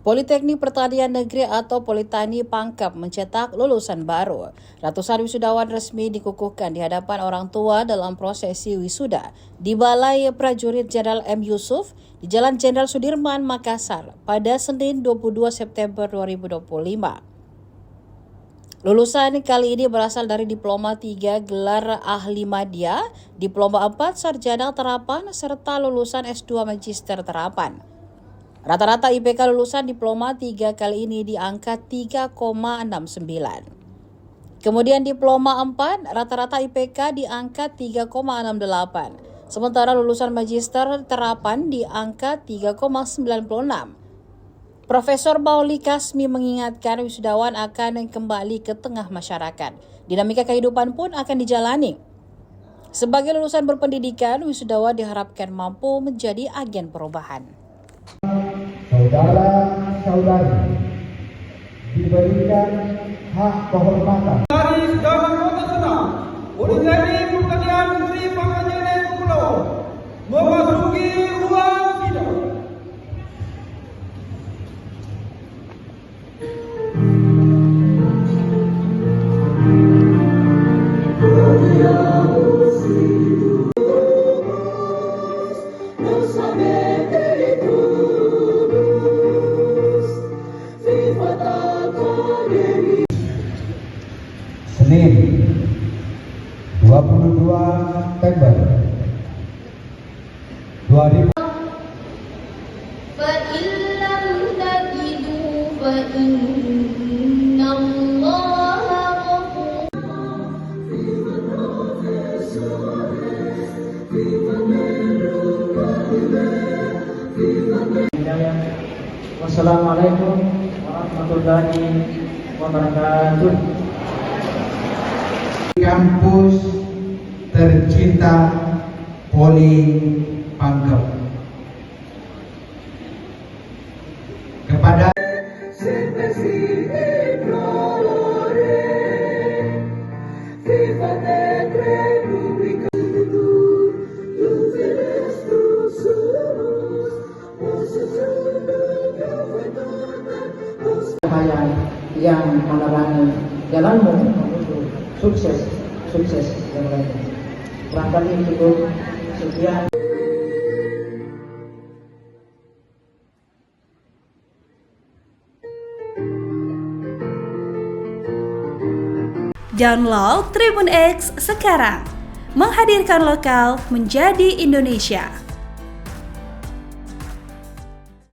Politeknik Pertanian Negeri atau Politani Pangkep mencetak lulusan baru. Ratusan wisudawan resmi dikukuhkan di hadapan orang tua dalam prosesi wisuda di Balai Prajurit Jenderal M. Yusuf di Jalan Jenderal Sudirman, Makassar pada Senin 22 September 2025. Lulusan kali ini berasal dari Diploma 3 Gelar Ahli Madya, Diploma 4 Sarjana Terapan, serta lulusan S2 Magister Terapan. Rata-rata IPK lulusan Diploma 3 kali ini di angka 3,69. Kemudian Diploma 4 rata-rata IPK di angka 3,68. Sementara lulusan Magister Terapan di angka 3,96. Profesor Mauli Kasmi mengingatkan wisudawan akan kembali ke tengah masyarakat. Dinamika kehidupan pun akan dijalani. Sebagai lulusan berpendidikan, wisudawan diharapkan mampu menjadi agen perubahan. Saudara-saudari diberikan hak kehormatan dari segala kota senang Politeknik Pertanian Negeri Pangkajen Kepulauan memasuki ruang sidang. Senin 22 September 2000. فإن لم تجدوا فإن الله غفور. Wassalamualaikum warahmatullahi wabarakatuh. Kampus tercinta Poli Pangkep. Kepada yang menerangi jalanmu menuju sukses yang lainnya. Barangkali cukup sekian. Download Tribun X sekarang, menghadirkan lokal menjadi Indonesia.